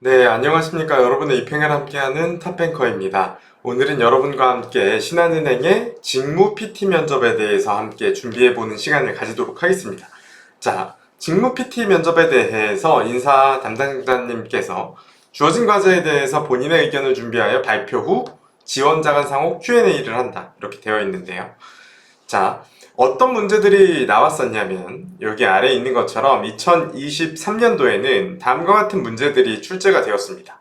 네, 안녕하십니까. 여러분의 입행을 함께하는 탑뱅커입니다. 오늘은 여러분과 함께 신한은행의 직무 PT 면접에 대해서 함께 준비해보는 시간을 가지도록 하겠습니다. 자, 직무 PT 면접에 대해서 인사 담당자님께서 주어진 과제에 대해서 본인의 의견을 준비하여 발표 후 지원자 간 상호 Q&A를 한다. 이렇게 되어 있는데요. 자, 어떤 문제들이 나왔었냐면 여기 아래에 있는 것처럼 2023년도에는 다음과 같은 문제들이 출제가 되었습니다.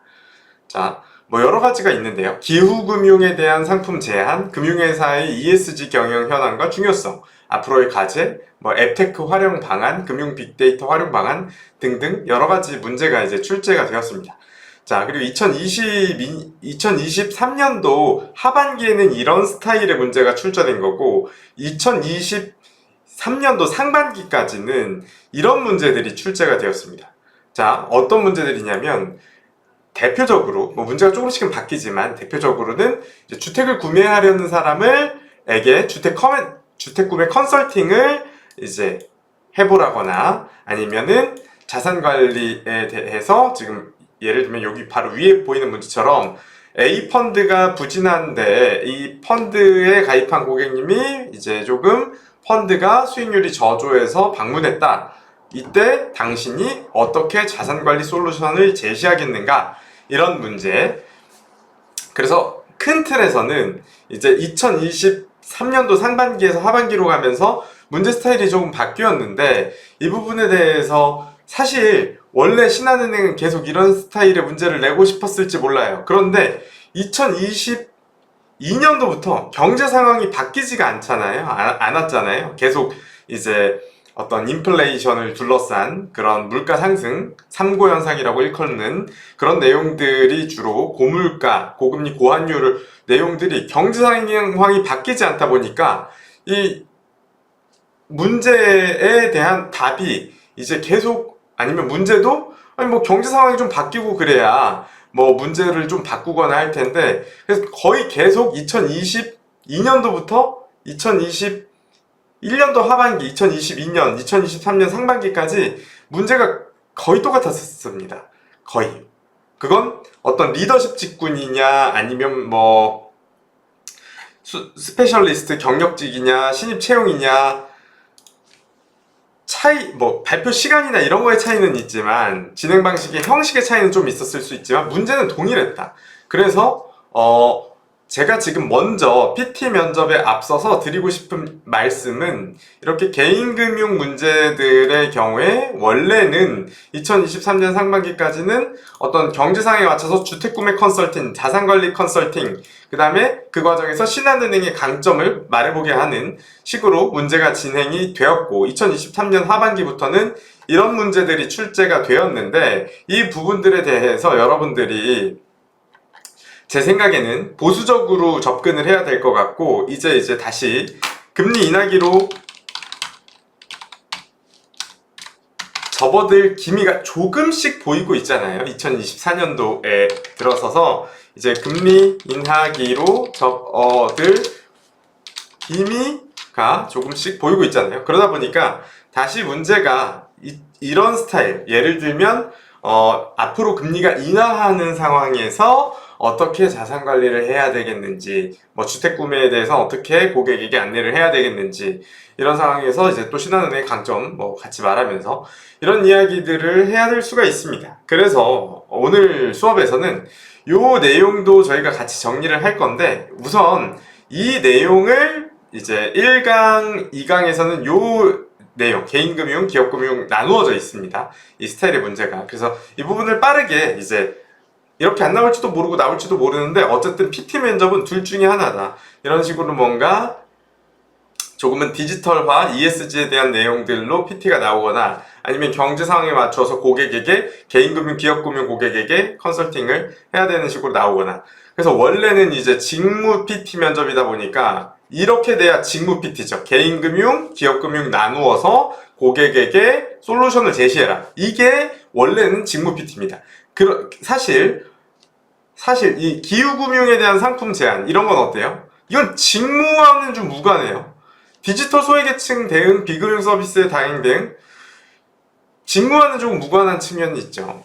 자, 뭐 여러 가지가 있는데요. 기후금융에 대한 상품 제한, 금융회사의 ESG 경영 현황과 중요성, 앞으로의 과제, 뭐 앱테크 활용 방안, 금융 빅데이터 활용 방안 등등 여러 가지 문제가 이제 출제가 되었습니다. 자, 그리고 2023년도 하반기에는 이런 스타일의 문제가 출제된 거고, 2023년도 상반기까지는 이런 문제들이 출제가 되었습니다. 자, 어떤 문제들이냐면, 대표적으로, 뭐 문제가 조금씩은 바뀌지만, 대표적으로는 이제 주택을 구매하려는 사람에게 주택 구매 컨설팅을 이제 해보라거나, 아니면은 자산 관리에 대해서 지금 예를 들면 여기 바로 위에 보이는 문제처럼 A 펀드가 부진한데 이 펀드에 가입한 고객님이 이제 조금 펀드가 수익률이 저조해서 방문했다. 이때 당신이 어떻게 자산관리 솔루션을 제시하겠는가? 이런 문제. 그래서 큰 틀에서는 이제 2023년도 상반기에서 하반기로 가면서 문제 스타일이 조금 바뀌었는데 이 부분에 대해서 사실 원래 신한은행은 계속 이런 스타일의 문제를 내고 싶었을지 몰라요. 그런데 2022년도부터 경제 상황이 바뀌지가 않았잖아요. 계속 이제 어떤 인플레이션을 둘러싼 그런 물가 상승, 삼고 현상이라고 일컫는 그런 내용들이 주로 고물가, 고금리, 고환율 내용들이 경제 상황이 바뀌지 않다 보니까 이 문제에 대한 답이 이제 계속 아니면 문제도 아니 뭐 경제 상황이 좀 바뀌고 그래야 뭐 문제를 좀 바꾸거나 할 텐데 그래서 거의 계속 2022년도부터 2021년도 하반기, 2022년, 2023년 상반기까지 문제가 거의 똑같았습니다. 거의. 그건 어떤 리더십 직군이냐 아니면 뭐 스페셜리스트 경력직이냐 신입 채용이냐 뭐 발표 시간이나 이런 거의 차이는 있지만 진행 방식의 형식의 차이는 좀 있었을 수 있지만 문제는 동일했다. 그래서 제가 지금 먼저 PT 면접에 앞서서 드리고 싶은 말씀은 이렇게 개인금융 문제들의 경우에 원래는 2023년 상반기까지는 어떤 경제상에 맞춰서 주택구매 컨설팅, 자산관리 컨설팅, 그 다음에 그 과정에서 신한은행의 강점을 말해보게 하는 식으로 문제가 진행이 되었고 2023년 하반기부터는 이런 문제들이 출제가 되었는데 이 부분들에 대해서 여러분들이 제 생각에는 보수적으로 접근을 해야 될 것 같고 이제 다시 금리 인하기로 접어들 기미가 조금씩 보이고 있잖아요. 2024년도에 들어서서 이제 금리 인하기로 접어들 기미가 조금씩 보이고 있잖아요. 그러다 보니까 다시 문제가 이런 스타일, 예를 들면 앞으로 금리가 인하하는 상황에서 어떻게 자산 관리를 해야 되겠는지, 뭐 주택 구매에 대해서 어떻게 고객에게 안내를 해야 되겠는지, 이런 상황에서 이제 또 신한은행의 강점 뭐 같이 말하면서 이런 이야기들을 해야 될 수가 있습니다. 그래서 오늘 수업에서는 요 내용도 저희가 같이 정리를 할 건데 우선 이 내용을 이제 1강, 2강에서는 요 내용, 개인금융, 기업금융 나누어져 있습니다. 이 스타일의 문제가. 그래서 이 부분을 빠르게 이제 이렇게 안 나올지도 모르고 나올지도 모르는데 어쨌든 PT 면접은 둘 중에 하나다. 이런 식으로 뭔가 조금은 디지털화, ESG에 대한 내용들로 PT가 나오거나 아니면 경제 상황에 맞춰서 고객에게 개인금융, 기업금융 고객에게 컨설팅을 해야 되는 식으로 나오거나 그래서 원래는 이제 직무 PT 면접이다 보니까 이렇게 돼야 직무 PT죠. 개인금융, 기업금융 나누어서 고객에게 솔루션을 제시해라. 이게 원래는 직무 PT입니다. 사실 이 기후금융에 대한 상품 제한 이런 건 어때요? 이건 직무와는 좀 무관해요. 디지털 소외계층 대응, 비금융 서비스의 다행 등 직무와는 조금 무관한 측면이 있죠.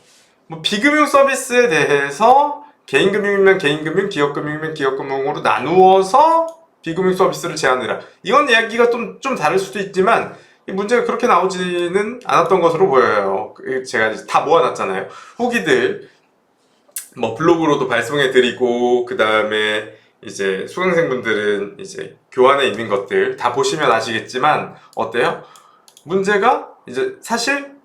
뭐 비금융 서비스에 대해서 개인금융이면 개인금융, 기업금융이면 기업금융으로 나누어서 비금융 서비스를 제한해라. 이건 이야기가 좀 다를 수도 있지만 이 문제가 그렇게 나오지는 않았던 것으로 보여요. 제가 이제 다 모아놨잖아요. 후기들 뭐 블로그로도 발송해드리고 그 다음에 이제 수강생분들은 이제 교환에 있는 것들 다 보시면 아시겠지만 어때요? 문제가 이제 사실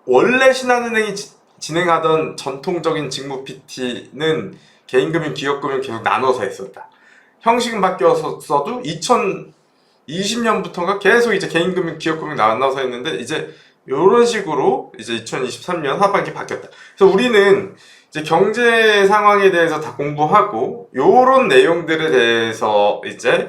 원래 신한은행이 진행하던 전통적인 직무 PT는 개인금융, 기업금융 계속 나눠서 했었다. 형식은 바뀌었어도 2020년부터가 계속 이제 개인금융, 기업금융 나눠서 했는데 이제 이런 식으로 이제 2023년 하반기 바뀌었다. 그래서 우리는 이제 경제 상황에 대해서 다 공부하고 요런 내용들에 대해서 이제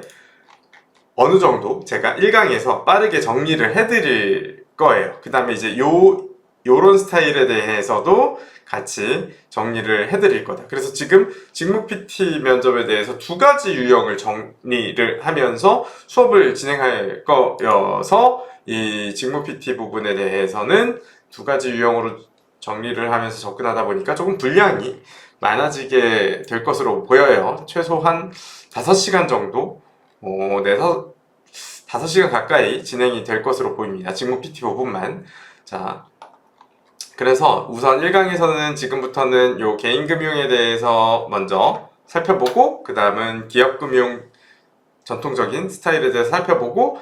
어느 정도 제가 1강에서 빠르게 정리를 해드릴 거예요. 그 다음에 이제 요런 스타일에 대해서도 같이 정리를 해드릴 거다. 그래서 지금 직무 PT 면접에 대해서 두 가지 유형을 정리를 하면서 수업을 진행할 거여서 이 직무 PT 부분에 대해서는 두 가지 유형으로 정리를 하면서 접근하다 보니까 조금 분량이 많아지게 될 것으로 보여요. 최소한 5시간 정도, 5시간 가까이 진행이 될 것으로 보입니다. 직무 PT 부분만. 자, 그래서 우선 1강에서는 지금부터는 요 개인금융에 대해서 먼저 살펴보고 그 다음은 기업금융 전통적인 스타일에 대해서 살펴보고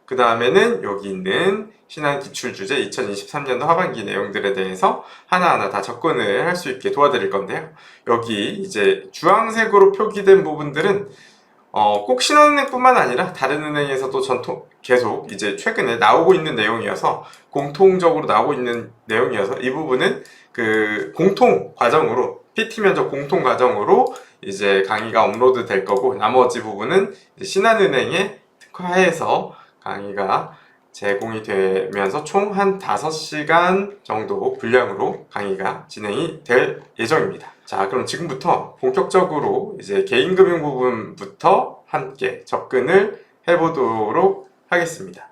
그 다음에는 여기 있는 신한기출주제 2023년도 하반기 내용들에 대해서 하나하나 다 접근을 할 수 있게 도와드릴 건데요. 여기 이제 주황색으로 표기된 부분들은 꼭 신한은행뿐만 아니라 다른 은행에서도 계속 이제 최근에 나오고 있는 내용이어서 공통적으로 나오고 있는 내용이어서 이 부분은 그 공통 과정으로 PT 면접 공통 과정으로 이제 강의가 업로드 될 거고 나머지 부분은 신한은행에 특화해서 강의가 제공이 되면서 총 한 5시간 정도 분량으로 강의가 진행이 될 예정입니다. 자, 그럼 지금부터 본격적으로 이제 개인금융 부분부터 함께 접근을 해보도록 하겠습니다.